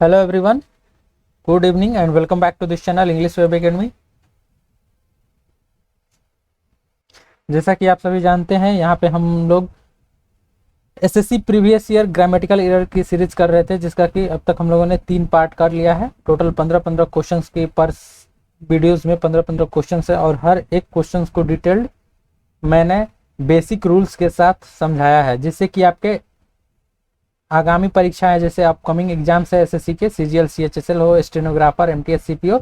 Hello everyone, good evening and welcome back to this channel English web academy. जैसा कि आप सभी जानते हैं, यहाँ पे हम लोग SSC previous year grammatical error की सीरीज कर रहे थे, जिसका कि अब तक हम लोगों ने 3 पार्ट कर लिया है। टोटल 15-15 क्वेश्चंस की पर वीडियोस में 15-15 क्वेश्चंस है और हर एक क्वेश्चंस को डिटेल्ड मैंने बेसिक रूल्स के साथ समझाया है, जिससे कि आपके आगामी परीक्षाएं जैसे अपकमिंग एग्जाम्स है एसएससी के, सीजीएल सीएचएसएल हो, स्टेनोग्राफर, एमटीएस सीपीओ,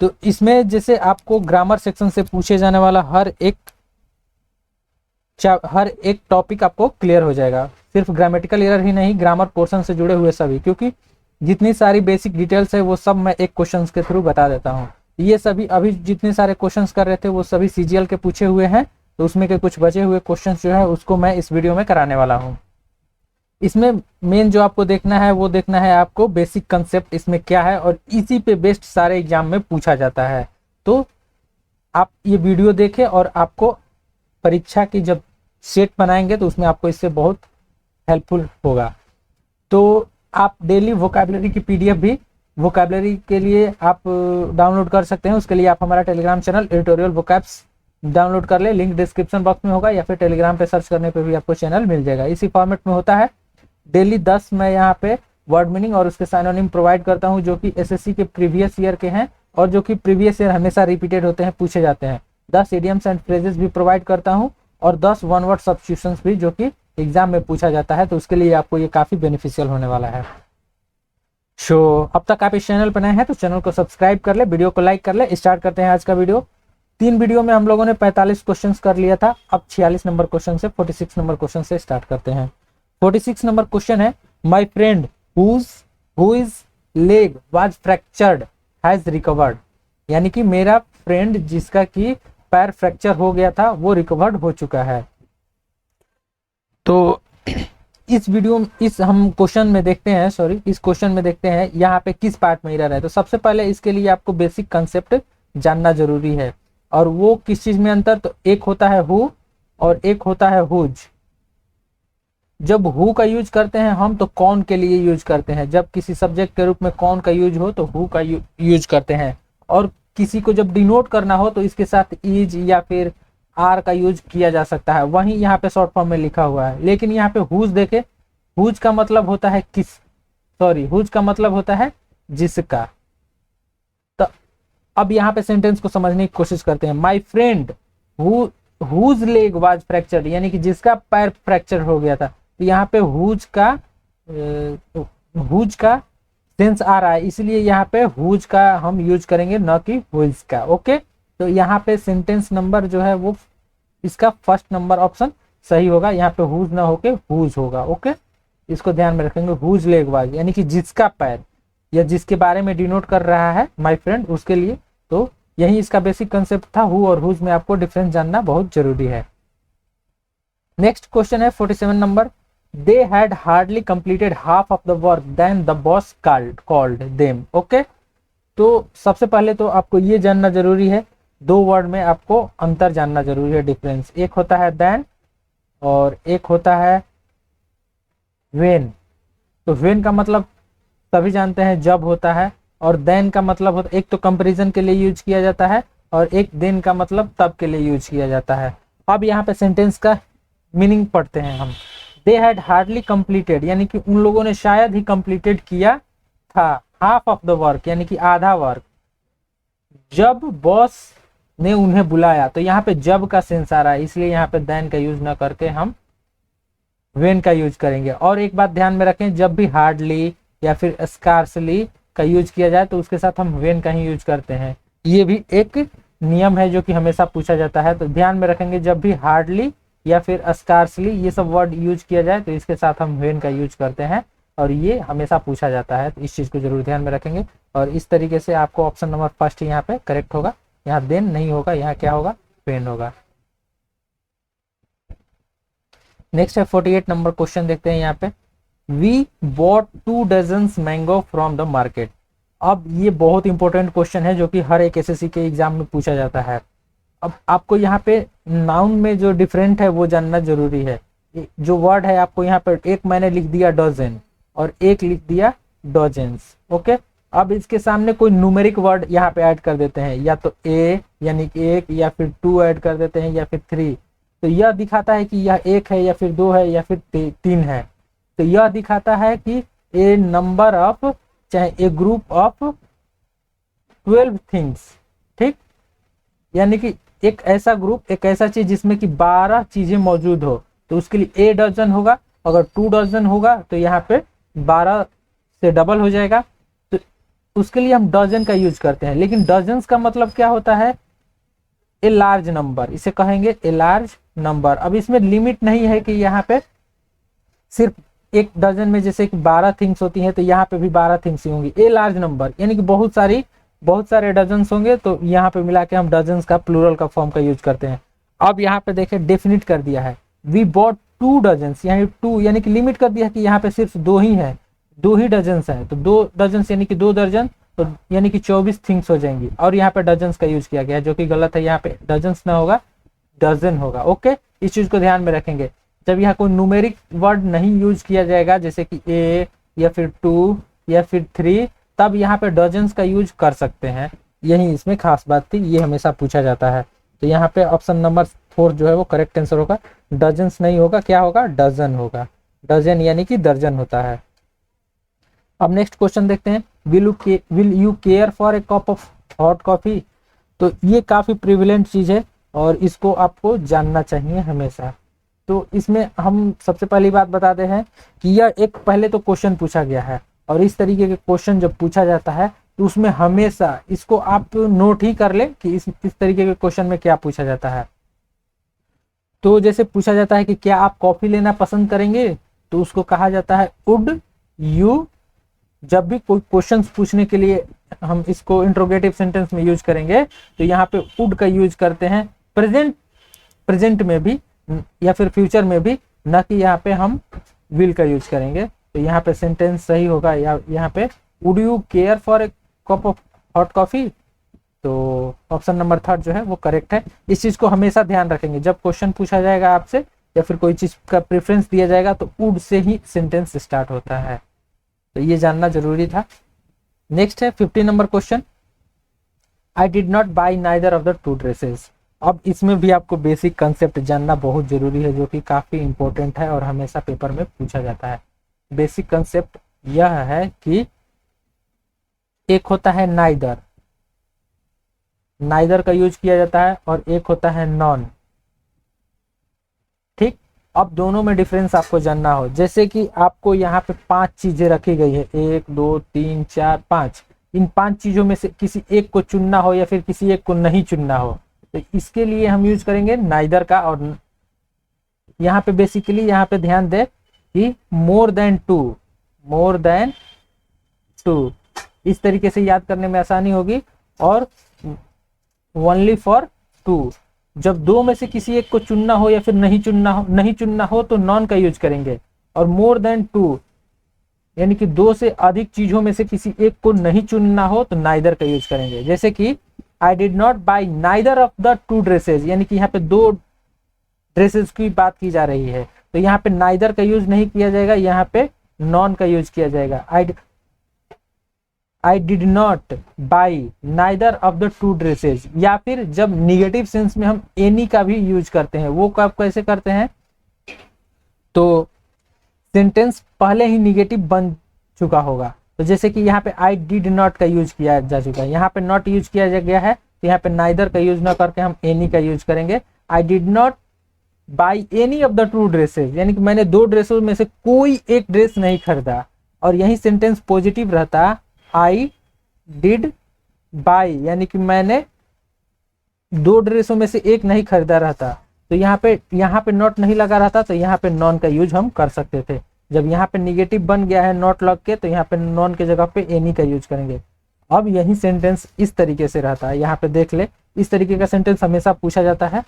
तो इसमें जैसे आपको ग्रामर सेक्शन से पूछे जाने वाला हर एक टॉपिक आपको क्लियर हो जाएगा। सिर्फ ग्रामेटिकल एरर ही नहीं, ग्रामर पोर्शन से जुड़े हुए सभी, क्योंकि जितनी सारी बेसिक डिटेल्स है वो सब मैं एक क्वेश्चन के थ्रू बता देता हूँ। ये सभी अभी जितने सारे क्वेश्चन कर रहे थे वो सभी सीजीएल के पूछे हुए हैं, तो उसमें के कुछ बचे हुए क्वेश्चन जो है उसको मैं इस वीडियो में कराने वाला हूँ। इसमें मेन जो आपको देखना है वो देखना है आपको बेसिक कंसेप्ट इसमें क्या है, और इसी पे बेस्ड सारे एग्जाम में पूछा जाता है। तो आप ये वीडियो देखें और आपको परीक्षा की जब सेट बनाएंगे तो उसमें आपको इससे बहुत हेल्पफुल होगा। तो आप डेली वोकैबुलरी की पीडीएफ भी वोकैबुलरी के लिए आप डाउनलोड कर सकते हैं। उसके लिए आप हमारा Telegram channel editorial vocabs download कर ले, लिंक डिस्क्रिप्शन बॉक्स में होगा, या फिर टेलीग्राम पे सर्च करने पे भी आपको चैनल मिल जाएगा। इसी फॉर्मेट में होता है। डेली 10 मैं यहाँ पे वर्ड मीनिंग और उसके साइनोनिम प्रोवाइड करता हूँ, जो कि एसएससी के प्रीवियस ईयर के हैं और जो कि प्रीवियस ईयर हमेशा रिपीटेड होते हैं, पूछे जाते हैं। 10 इडियम्स एंड फ्रेजेस भी प्रोवाइड करता हूँ और 10 वन वर्ड सब्स्टिट्यूशंस भी, जो कि एग्जाम में पूछा जाता है, तो उसके लिए आपको ये काफी बेनिफिशियल होने वाला है। अब तक आप इस चैनल पर नए हैं तो चैनल को सब्सक्राइब कर ले, वीडियो को लाइक कर ले। स्टार्ट करते हैं आज का वीडियो। 3 वीडियो में हम लोगों ने 45 क्वेश्चन कर लिया था। अब 46 नंबर क्वेश्चन से 46 नंबर क्वेश्चन से स्टार्ट करते हैं। 46 नंबर क्वेश्चन है, my friend who is leg was fractured has recovered, यानी कि मेरा फ्रेंड जिसका कि पैर फ्रैक्चर हो गया था वो रिकवर्ड हो चुका है। तो इस क्वेश्चन में देखते हैं यहाँ पे किस पार्ट में एरर है। तो सबसे पहले इसके लिए आपको बेसिक कंसेप्ट जानना जरूरी है, और वो किस चीज में अंतर, तो एक होता है हु और एक होता है हुज। जब हु का यूज करते हैं हम तो कौन के लिए यूज करते हैं, जब किसी सब्जेक्ट के रूप में कौन का यूज हो तो हु का यूज करते हैं, और किसी को जब डिनोट करना हो तो इसके साथ इज या फिर आर का यूज किया जा सकता है। वहीं यहाँ पे शॉर्ट फॉर्म में लिखा हुआ है, लेकिन यहाँ पे हुज देखे, हुज का मतलब होता है हुज का मतलब होता है जिसका। तो अब यहाँ पे सेंटेंस को समझने की कोशिश करते हैं। My friend whose leg was fractured, यानी कि जिसका पैर फ्रैक्चर हो गया था। तो यहाँ पे हुज का सेंस आ रहा है, इसलिए यहाँ पे हुज का हम यूज करेंगे, न कि हुज का। ओके, तो यहाँ पे सेंटेंस नंबर जो है वो इसका फर्स्ट नंबर ऑप्शन सही होगा। यहाँ पे हुज ना होके हुज होगा। ओके, इसको ध्यान में रखेंगे। हुज लेग वाज यानी कि जिसका पैर, या जिसके बारे में डिनोट कर रहा है माय फ्रेंड, उसके लिए। तो यही इसका बेसिक कंसेप्ट था। हु और हुज में आपको डिफरेंस जानना बहुत जरूरी है। नेक्स्ट क्वेश्चन है 47 number, they had hardly completed half of the work then the boss called them. Okay, तो सबसे पहले तो आपको ये जानना जरूरी है, 2 वर्ड में आपको अंतर जानना जरूरी है, डिफरेंस। एक होता है देन और एक होता है व्हेन। तो व्हेन का मतलब सभी जानते हैं जब होता है, और देन का मतलब होता है, एक तो कंपैरिजन के लिए यूज किया जाता है और एक देन का मतलब तब के लिए यूज किया जाता है। अब यहाँ पे सेंटेंस का मीनिंग पढ़ते हैं हम। दे हैड हार्डली कंप्लीटेड, यानी कि उन लोगों ने शायद ही कंप्लीटेड किया था हाफ ऑफ द वर्क, यानी कि आधा वर्क, जब बॉस ने उन्हें बुलाया। तो यहाँ पे जब का सेंस आ रहा है, इसलिए यहाँ पे देन का यूज ना करके हम व्हेन का यूज करेंगे। और एक बात ध्यान में रखें, जब भी हार्डली या फिर स्कार्सली का यूज किया जाए तो उसके साथ हम व्हेन का ही यूज करते हैं। ये भी एक नियम है जो कि हमेशा पूछा जाता है, तो ध्यान में रखेंगे। जब भी हार्डली या फिर स्कार्सली ये सब वर्ड यूज किया जाए तो इसके साथ हम व्हेन का यूज करते हैं, और ये हमेशा पूछा जाता है, तो इस चीज को जरूर ध्यान में रखेंगे। और इस तरीके से आपको ऑप्शन नंबर फर्स्ट यहाँ पे करेक्ट होगा। यहाँ देन नहीं होगा, यहाँ क्या होगा, व्हेन होगा। नेक्स्ट है 48 नंबर क्वेश्चन, देखते हैं यहाँ पे। We bought 2 dozens mango from the market. अब ये बहुत इंपॉर्टेंट क्वेश्चन है जो कि हर एक एसएससी के एग्जाम में पूछा जाता है। अब आपको यहाँ पे नाउन में जो डिफरेंट है वो जानना जरूरी है। जो वर्ड है आपको यहाँ पे, एक मैंने लिख दिया डजन और एक लिख दिया डजन्स। ओके, अब इसके सामने कोई न्यूमेरिक वर्ड यहाँ पे ऐड कर देते हैं, या तो ए यानी कि एक, या फिर 2 ऐड कर देते हैं, या फिर 3। तो यह दिखाता है कि यह एक है या फिर 2 है या फिर 3 है। तो यह दिखाता है कि ए नंबर ऑफ, चाहे ए ग्रुप ऑफ 12 थिंग्स। ठीक, यानी कि एक ऐसा ग्रुप, एक ऐसा चीज जिसमें कि 12 चीजें मौजूद हो, तो उसके लिए ए डजन होगा। अगर 2 डजन होगा तो यहाँ पे 12 से डबल हो जाएगा, तो उसके लिए हम डजन का यूज करते हैं। लेकिन डजन्स का मतलब क्या होता है? ए लार्ज नंबर, इसे कहेंगे ए लार्ज नंबर। अब इसमें लिमिट नहीं है कि यहाँ पे सिर्फ एक डजन में जैसे कि 12 थिंग्स होती हैं, तो यहाँ पे भी 12 थिंग्स ही होंगी। ए लार्ज नंबर यानी कि बहुत सारे डजन्स होंगे, तो यहाँ पे मिला के हम डजन्स का प्लूरल का फॉर्म का यूज करते हैं। अब यहाँ पे देखें डेफिनिट कर दिया है, वी बॉट 2 डजन्स, यानी 2 यानी कि लिमिट कर दिया है कि यहाँ पे सिर्फ 2 ही है, 2 ही डजन्स हैं। तो 2 डजन्स यानी कि 2 दर्जन, तो यानी कि 24 थिंग्स हो जाएंगी। और यहाँ पे डजन्स का यूज किया गया है, जो कि गलत है। यहाँ पे डजन्स ना होगा, डजन होगा। ओके, इस चीज को ध्यान में रखेंगे। जब यहाँ कोई न्यूमेरिक वर्ड नहीं यूज किया जाएगा, जैसे कि ए या फिर 2 या फिर 3, तब यहाँ पे डजन्स का यूज कर सकते हैं। यही इसमें खास बात थी, ये हमेशा पूछा जाता है। तो यहाँ पे ऑप्शन नंबर 4 जो है वो करेक्ट आंसर होगा। डजन्स नहीं होगा, क्या होगा? डजन होगा। डजन यानी कि दर्जन होता है। अब नेक्स्ट क्वेश्चन देखते हैं, will you care for a cup of hot coffee? तो ये काफी प्रिविलेंट चीज है और इसको आपको जानना चाहिए हमेशा। तो इसमें हम सबसे पहली बात बताते हैं कि यह एक पहले तो क्वेश्चन पूछा गया है, और इस तरीके के क्वेश्चन जब पूछा जाता है तो उसमें हमेशा इसको आप नोट ही कर ले कि इस तरीके के क्वेश्चन में क्या पूछा जाता है। तो जैसे पूछा जाता है कि क्या आप कॉफी लेना पसंद करेंगे, तो उसको कहा जाता है वुड यू। जब भी कोई क्वेश्चन पूछने के लिए हम इसको इंट्रोगेटिव सेंटेंस में यूज करेंगे, तो यहाँ पे वुड का यूज करते हैं प्रेजेंट में भी या फिर फ्यूचर में भी, न कि यहाँ पे हम विल का यूज करेंगे। तो यहाँ पे सेंटेंस सही होगा, या यहाँ पे would you care for a cup of hot coffee. तो ऑप्शन नंबर 3 जो है वो करेक्ट है। इस चीज को हमेशा ध्यान रखेंगे, जब क्वेश्चन पूछा जाएगा आपसे या फिर कोई चीज का प्रेफरेंस दिया जाएगा, तो would say he sentence start होता है। तो ये जानना जरूरी था। नेक्स्ट है 50 number question, I did not by neither of the 2 dresses. अब इसमें भी आपको बेसिक कंसेप्ट जानना बहुत जरूरी है, जो कि काफी इंपॉर्टेंट है और हमेशा पेपर में पूछा जाता है। बेसिक कंसेप्ट यह है कि एक होता है नाइदर, नाइदर का यूज किया जाता है, और एक होता है नॉन। ठीक, अब दोनों में डिफरेंस आपको जानना हो, जैसे कि आपको यहाँ पे 5 चीजें रखी गई है, 1 2 3 4 5। इन 5 चीजों में से किसी एक को चुनना हो या फिर किसी एक को नहीं चुनना हो, तो इसके लिए हम यूज करेंगे नाइदर का। और यहाँ पे बेसिकली यहाँ पे ध्यान दे कि मोर देन टू, इस तरीके से याद करने में आसानी होगी। और ओनली फॉर 2, जब 2 में से किसी एक को चुनना हो या फिर नहीं चुनना हो तो नॉन का यूज करेंगे। और मोर देन 2 यानी कि 2 से अधिक चीजों में से किसी एक को नहीं चुनना हो तो नाइदर का यूज करेंगे। जैसे कि I did not by neither of the 2 dresses, यानी कि यहाँ पे 2 ड्रेसेस की बात की जा रही है, तो यहाँ पे नाइदर का यूज नहीं किया जाएगा, यहाँ पे नॉन का यूज किया जाएगा। I did not by neither of the 2 dresses. या फिर जब निगेटिव सेंस में हम एनी का भी यूज करते हैं, वो कब कैसे करते हैं, तो सेंटेंस पहले ही निगेटिव बन चुका होगा। तो जैसे कि यहाँ पे आई डिड नॉट का यूज किया जा चुका है, यहाँ पे नॉट यूज किया गया है, तो यहाँ पे नाइदर का यूज ना करके हम एनी का यूज करेंगे। I did not by any of the 2 dresses, यानी कि मैंने 2 ड्रेसों में से कोई एक ड्रेस नहीं खरीदा, और यही सेंटेंस पॉजिटिव रहता आई डिड बाई, यानी कि मैंने 2 ड्रेसों में से एक नहीं खरीदा रहता, तो यहाँ पे नॉट नहीं लगा रहता, तो यहाँ पे नॉन का यूज हम कर सकते थे। जब यहाँ पे निगेटिव बन गया है नॉट लग के, तो यहाँ पे नॉन के जगह पे एनी का यूज करेंगे। अब यही सेंटेंस इस तरीके से रहता है, यहाँ पे देख ले, इस तरीके का सेंटेंस हमेशा पूछा जाता है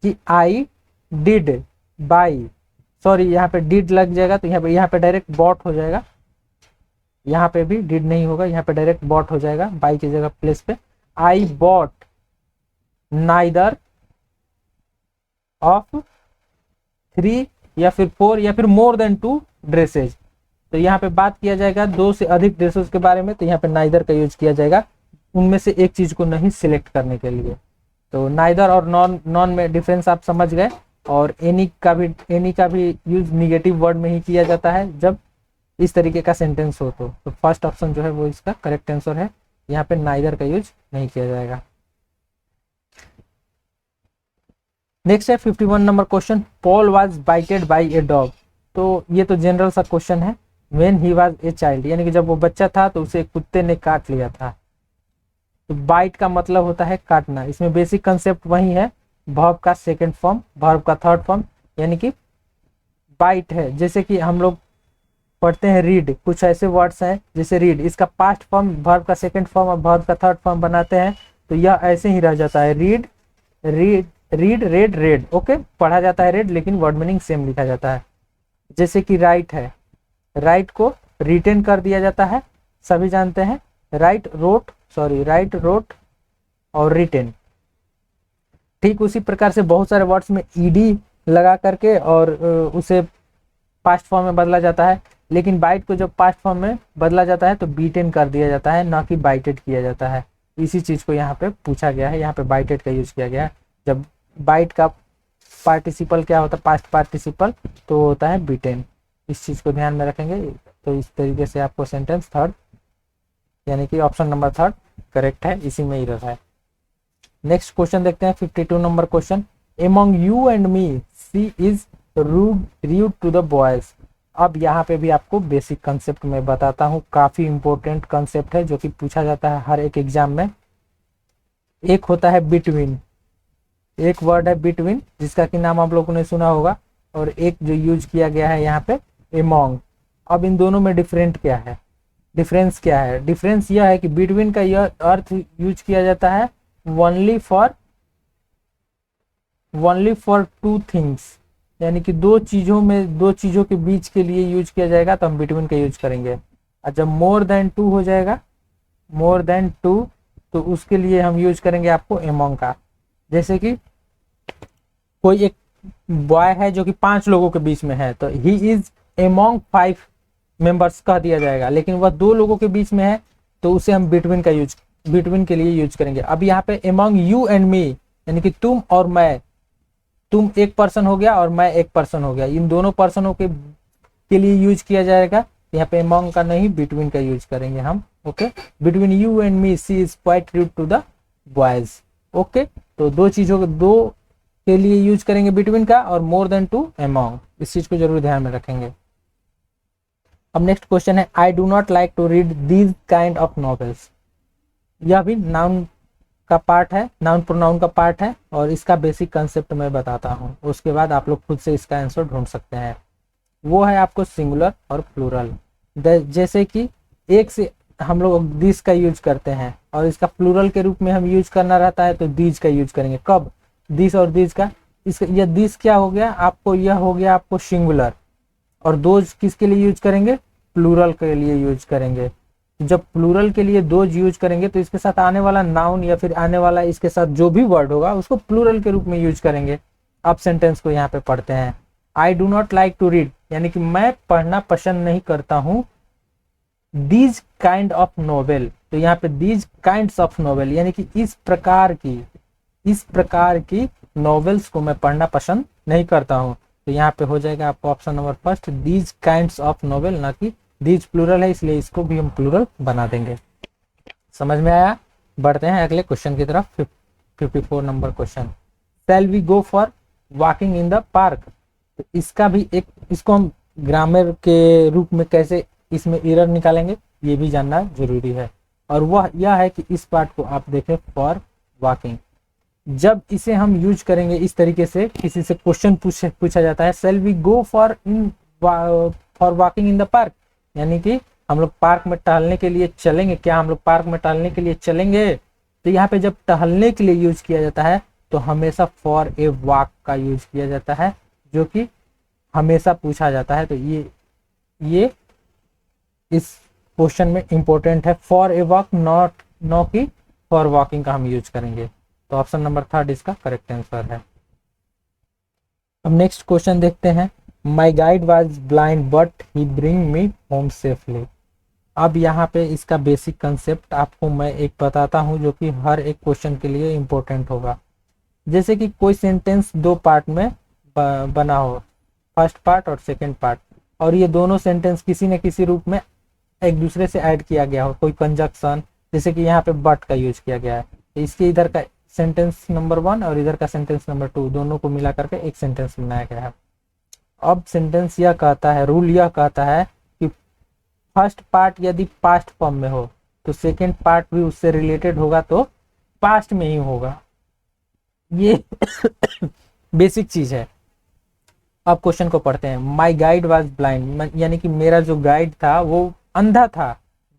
कि आई डिड बाई, सॉरी यहाँ पे डिड लग जाएगा, तो यहाँ पे डायरेक्ट बॉट हो जाएगा, यहाँ पे भी डिड नहीं होगा, यहाँ पे डायरेक्ट बॉट हो जाएगा बाई की जगह प्लेस पे। आई बॉट नाइदर ऑफ 3 या फिर 4 या फिर मोर देन 2 ड्रेसेज। तो यहाँ पे बात किया जाएगा दो से अधिक ड्रेसेस के बारे में, तो यहाँ पे नाइदर का यूज किया जाएगा उनमें से एक चीज को नहीं सिलेक्ट करने के लिए। तो नाइदर और नॉन नॉन में डिफरेंस आप समझ गए। और एनी का भी यूज निगेटिव वर्ड में ही किया जाता है जब इस तरीके का सेंटेंस हो। तो फर्स्ट ऑप्शन जो है वो इसका करेक्ट आंसर है, यहाँ पे नाइदर का यूज नहीं किया जाएगा। नेक्स्ट है 51 number question, Paul was bited by a dog. तो ये तो जनरल सा क्वेश्चन है। When he was a child, यानी कि जब वो बच्चा था तो उसे एक कुत्ते ने काट लिया था। तो बाइट का मतलब होता है काटना। इसमें बेसिक कंसेप्ट वही है, वर्ब का सेकंड फॉर्म, वर्ब का थर्ड फॉर्म, यानी कि बाइट है। जैसे कि हम लोग पढ़ते हैं रीड, कुछ ऐसे वर्ड्स हैं जैसे रीड, इसका पास्ट फॉर्म वर्ब का सेकंड फॉर्म और वर्ब का थर्ड फॉर्म बनाते हैं, तो यह ऐसे ही रह जाता है, read read read red red. Okay, पढ़ा जाता है रेड लेकिन वर्ड मीनिंग सेम लिखा जाता है। जैसे कि राइट है, राइट को रिटेन कर दिया जाता है, सभी जानते हैं, राइट रोट और रिटेन। ठीक उसी प्रकार से बहुत सारे वर्ड्स में ईडी लगा करके और उसे पास्ट फॉर्म में बदला जाता है, लेकिन बाइट को जब पास्ट फॉर्म में बदला जाता है तो बीटेन कर दिया जाता है, ना कि बाइटेड किया जाता है। इसी चीज को यहाँ पे पूछा गया है, यहाँ पे बाइटेड का यूज किया गया है। जब बाइट का पार्टिसिपल क्या होता है, पास्ट पार्टिसिपल, तो होता है बीटेन। इस चीज को ध्यान में रखेंगे। तो इस तरीके से आपको सेंटेंस थर्ड, यानी कि ऑप्शन नंबर थर्ड करेक्ट है, इसी में एरर है। नेक्स्ट क्वेश्चन देखते हैं 52 number question, among you and me she is rude to the boys. अब यहाँ पे भी आपको बेसिक कंसेप्ट में बताता हूँ, काफी इंपॉर्टेंट कंसेप्ट है जो कि पूछा जाता है हर एक एग्जाम में। एक होता है बिटवीन, एक वर्ड है बिटवीन जिसका कि नाम आप लोगों ने सुना होगा, और एक जो यूज किया गया है यहाँ पे एमंग। अब इन दोनों में डिफरेंस क्या है? डिफरेंस यह है कि बिटवीन का यह अर्थ यूज किया जाता है ओनली फॉर टू थिंग्स, यानी कि दो चीजों के बीच के लिए यूज किया जाएगा तो हम बिटवीन का यूज करेंगे। और जब मोर देन टू हो जाएगा, तो उसके लिए हम यूज करेंगे आपको एमंग का। जैसे कि कोई एक बॉय है जो कि 5 लोगों के बीच में है, तो ही इज एमंग 5 मेंबर्स कह दिया जाएगा, लेकिन वह 2 लोगों के बीच में है तो उसे हम बिटवीन के लिए यूज करेंगे। अब यहाँ पे एमंग यू एंड मी, यानी कि तुम और मैं, तुम एक पर्सन हो गया और मैं एक पर्सन हो गया, इन दोनों पर्सनों के लिए यूज किया जाएगा। यहाँ पे एमंग का नहीं, बिटवीन का यूज करेंगे हम। Okay, between you and me she is quite rude to the boys. Okay, तो दो के लिए यूज करेंगे बिटवीन का, और मोर देन टू एमंग, इस चीज को जरूर ध्यान में रखेंगे। अब नेक्स्ट क्वेश्चन है, I do not like to read these kind of novels. यह भी नाउन का पार्ट है, नाउन प्रोनाउन का पार्ट है, और इसका बेसिक कंसेप्ट मैं बताता हूँ, उसके बाद आप लोग खुद से इसका आंसर ढूंढ सकते हैं। वो है आपको सिंगुलर और प्लूरल। जैसे कि एक से हम लोग दिस का यूज करते हैं और इसका प्लूरल के रूप में हम यूज करना रहता है तो दीज का यूज करेंगे। कब? दिस और दीज का। इसका यह दिस क्या हो गया आपको, यह हो गया आपको सिंगुलर, और दोज किसके लिए यूज करेंगे? प्लूरल के लिए यूज करेंगे। जब प्लूरल के लिए दोज यूज करेंगे तो इसके साथ आने वाला नाउन या फिर आने वाला इसके साथ जो भी वर्ड होगा उसको प्लूरल के रूप में यूज करेंगे। अब सेंटेंस को यहाँ पे पढ़ते हैं, I do not like to read, यानी कि मैं पढ़ना पसंद नहीं करता हूँ दीज काइंड ऑफ नोवेल। तो यहाँ पे दीज काइंड्स ऑफ नोवेल, यानी कि इस प्रकार की नॉवेल्स को मैं पढ़ना पसंद नहीं करता हूँ। तो यहाँ पे हो जाएगा आपको option number first, these kinds of novel, ना कि दीज प्लूरल है इसलिए इसको भी हम प्लूरल बना देंगे। समझ में आया? बढ़ते हैं अगले क्वेश्चन की तरफ। 54 number question, shall we go for walking in the park. तो इसका भी एक, इसको हम ग्रामर के रूप में कैसे इसमें एरर निकालेंगे ये भी जानना जरूरी है, और वह यह है कि इस पार्ट को आप देखें, फॉर वॉकिंग। जब इसे हम यूज करेंगे इस तरीके से, किसी से क्वेश्चन पूछा जाता है, shall we go for walking in the park, यानी कि हम लोग पार्क में टहलने के लिए चलेंगे, क्या हम लोग पार्क में टहलने के लिए चलेंगे? तो यहाँ पे जब टहलने के लिए यूज किया जाता है तो हमेशा फॉर ए वॉक का यूज किया जाता है, जो कि हमेशा पूछा जाता है। तो ये इस क्वेश्चन में इंपॉर्टेंट है, फॉर ए वॉक, नो कि फॉर वॉकिंग का हम यूज करेंगे। तो ऑप्शन नंबर थर्ड इसका करेक्ट आंसर है। अब नेक्स्ट क्वेश्चन देखते हैं माई guide was blind but he bring me home safely. अब यहाँ पे इसका बेसिक कंसेप्ट आपको मैं एक बताता हूँ जो कि हर एक क्वेश्चन के लिए इम्पोर्टेंट होगा। जैसे कि कोई सेंटेंस दो पार्ट में बना हो, फर्स्ट पार्ट और सेकंड पार्ट, और ये दोनों सेंटेंस किसी न किसी रूप में एक दूसरे से ऐड किया गया हो, कोई कंजक्शन, जैसे कि यहाँ पे बट का यूज किया गया है, तो इसके इधर का सेंटेंस नंबर 1 और इधर का सेंटेंस नंबर 2 दोनों को मिला करके एक सेंटेंस बनाया गया है। अब सेंटेंस यह कहता है, रूल यह कहता है कि फर्स्ट पार्ट यदि पास्ट फॉर्म में हो तो सेकेंड पार्ट भी उससे रिलेटेड होगा तो पास्ट में ही होगा। ये बेसिक चीज है। अब क्वेश्चन को पढ़ते हैं। माई गाइड वॉज ब्लाइंड, यानी कि मेरा जो गाइड था वो अंधा था,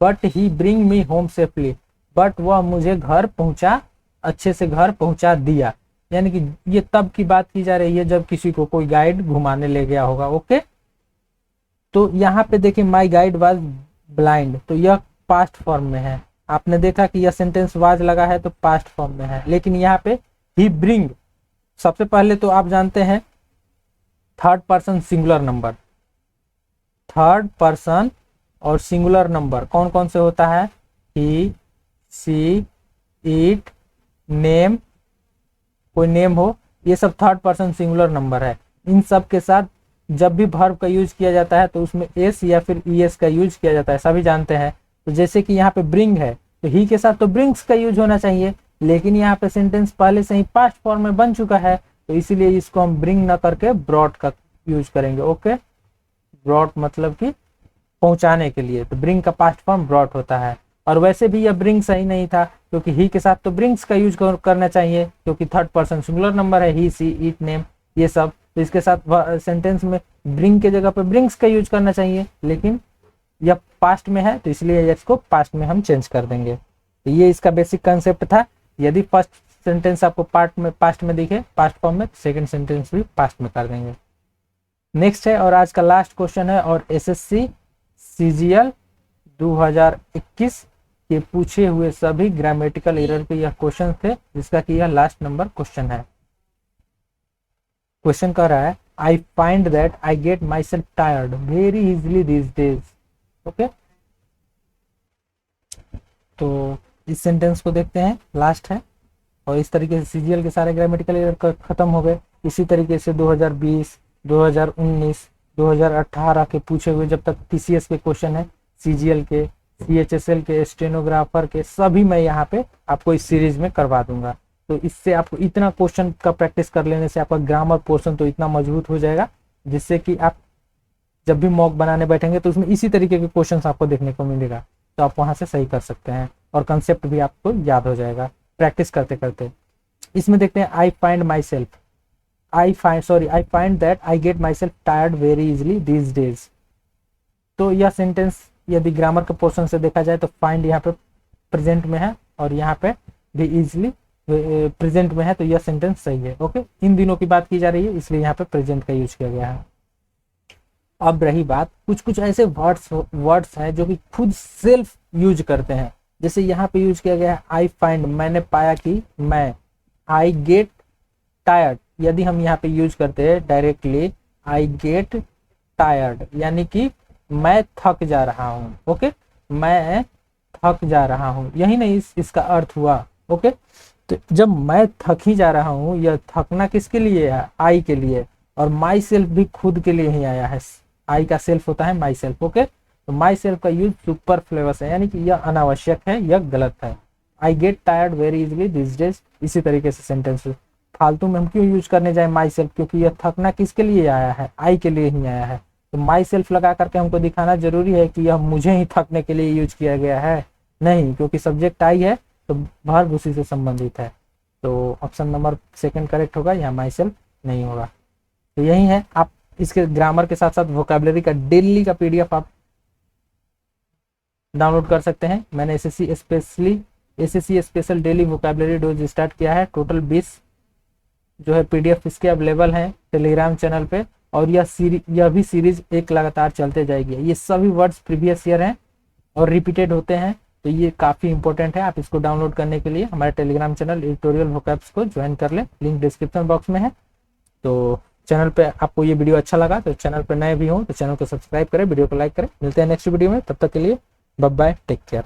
but he bring me home safely, but वह मुझे घर पहुंचा, अच्छे से घर पहुंचा दिया। यानी कि ये तब की बात की जा रही है जब किसी को कोई गाइड घुमाने ले गया होगा। ओके, तो यहाँ पे देखिए माई गाइड वॉज ब्लाइंड, तो यह पास्ट फॉर्म में है। आपने देखा कि यह सेंटेंस वाज लगा है तो पास्ट फॉर्म में है, लेकिन यहाँ पे ही ब्रिंग, सबसे पहले तो आप जानते हैं third person singular number, third person और सिंगुलर नंबर कौन कौन से होता है, ही, सी, इट, नेम, कोई नेम हो, ये सब थर्ड पर्सन सिंगुलर नंबर है। इन सब के साथ जब भी वर्ब का यूज किया जाता है तो उसमें एस या फिर ईएस का यूज किया जाता है, सभी जानते हैं। तो जैसे कि यहाँ पे ब्रिंग है तो ही के साथ तो ब्रिंग्स का यूज होना चाहिए, लेकिन यहाँ पे सेंटेंस पहले से ही पास्ट फॉर्म में बन चुका है, तो इसीलिए इसको हम ब्रिंग ना करके ब्रॉट का यूज करेंगे। ओके, ब्रॉट मतलब कि पहुंचाने के लिए, तो ब्रिंग का पास्ट फॉर्म ब्रॉट होता है। और वैसे भी यह ब्रिंग सही नहीं था क्योंकि ही के साथ तो ब्रिंग्स का यूज करना चाहिए, क्योंकि थर्ड पर्सन सिंगुलर नंबर है, ही, सी, इट, नेम, ये सब, तो इसके साथ सेंटेंस में ब्रिंग के जगह पे ब्रिंग्स का यूज करना चाहिए, लेकिन यह पास्ट में है तो इसलिए इसको पास्ट में हम चेंज कर देंगे। तो ये इसका बेसिक कंसेप्ट था। यदि फर्स्ट सेंटेंस आपको पास्ट में दिखे पास्ट फॉर्म में, तो सेकंड सेंटेंस भी पास्ट में कर देंगे। नेक्स्ट है और आज का लास्ट क्वेश्चन है, और एसएससी सीजीएल 2021 के पूछे हुए सभी ग्रामेटिकल एरर के यह क्वेश्चन थे, जिसका कि यह लास्ट नंबर क्वेश्चन है। क्वेश्चन कह रहा है, I find that I get my self tired very easily this days. Okay, तो इस सेंटेंस को देखते हैं, लास्ट है, और इस तरीके से सीजीएल के सारे ग्रामेटिकल एरर खत्म हो गए। इसी तरीके से 2020, 2019, 2018 के पूछे हुए जब तक टीसीएस के क्वेश्चन है, सीजीएल के, सीएचएसएल के, स्टेनोग्राफर के, सभी मैं यहाँ पे आपको इस सीरीज में करवा दूंगा। तो इससे आपको इतना क्वेश्चन का प्रैक्टिस कर लेने से आपका ग्रामर पोर्शन तो इतना मजबूत हो जाएगा, जिससे कि आप जब भी मॉक बनाने बैठेंगे तो उसमें इसी तरीके के क्वेश्चन आपको देखने को मिलेगा, तो आप वहां से सही कर सकते हैं और कंसेप्ट भी आपको याद हो जाएगा प्रैक्टिस करते करते। इसमें देखते हैं, I find my self, I find that I get my self tired very easily these days. तो यह सेंटेंस यदि ग्रामर के पोर्शन से देखा जाए तो फाइंड यहाँ पे प्रेजेंट में है और यहाँ पे भी इजिली प्रेजेंट में है, तो यह सेंटेंस सही है। ओके, इन दिनों की बात की जा रही है इसलिए यहाँ पे प्रेजेंट का यूज किया गया है। अब रही बात, कुछ कुछ ऐसे वर्ड्स हैं जो कि खुद सेल्फ यूज करते हैं, जैसे यहाँ पे यूज किया गया है आई फाइंड, मैंने पाया कि मैं, आई गेट टायर्ड, यदि हम यहाँ पे यूज करते हैं डायरेक्टली आई गेट टायर्ड, यानी कि मैं थक जा रहा हूँ। ओके, मैं थक जा रहा हूँ, यही नहीं इसका अर्थ हुआ। ओके, तो जब मैं थक ही जा रहा हूँ, यह थकना किसके लिए है, आई के लिए, और माई सेल्फ भी खुद के लिए ही आया है, आई का सेल्फ होता है माई सेल्फ। ओके, तो माई सेल्फ का यूज सुपरफ्लुअस है, यानी कि यह अनावश्यक है, यह गलत है। I get tired very easily this days, इसी तरीके से सेंटेंस फालतू में हम क्यों यूज करने जाए माई सेल्फ, क्योंकि यह थकना किसके लिए आया है, आई के लिए ही आया है। तो माई सेल्फ लगा करके हमको दिखाना जरूरी है कि यह मुझे ही थकने के लिए यूज किया गया है, नहीं, क्योंकि सब्जेक्ट आई है तो वर्ब उसी से संबंधित है। तो ऑप्शन नंबर सेकंड करेक्ट होगा, यहाँ माई सेल्फ नहीं होगा। तो यही है, आप इसके ग्रामर के साथ साथ वोकैबुलरी का डेली का पीडीएफ आप डाउनलोड कर सकते हैं। मैंने SSC special daily vocabulary dose start किया है, टोटल 20 जो है पीडीएफ इसके अवेलेबल हैं टेलीग्राम चैनल पे, और यह भी सीरीज एक लगातार चलते जाएगी। ये सभी वर्ड्स प्रीवियस ईयर हैं और रिपीटेड होते हैं, तो ये काफ़ी इंपॉर्टेंट है। आप इसको डाउनलोड करने के लिए हमारे टेलीग्राम चैनल एडिटोरियल वोकैब्स को ज्वाइन कर लें, लिंक डिस्क्रिप्शन बॉक्स में है। तो चैनल पे आपको ये वीडियो अच्छा लगा तो चैनल पे नए भी हो तो चैनल को सब्सक्राइब करें, वीडियो को लाइक करें। मिलते हैं नेक्स्ट वीडियो में, तब तक के लिए बाय बाय, टेक केयर।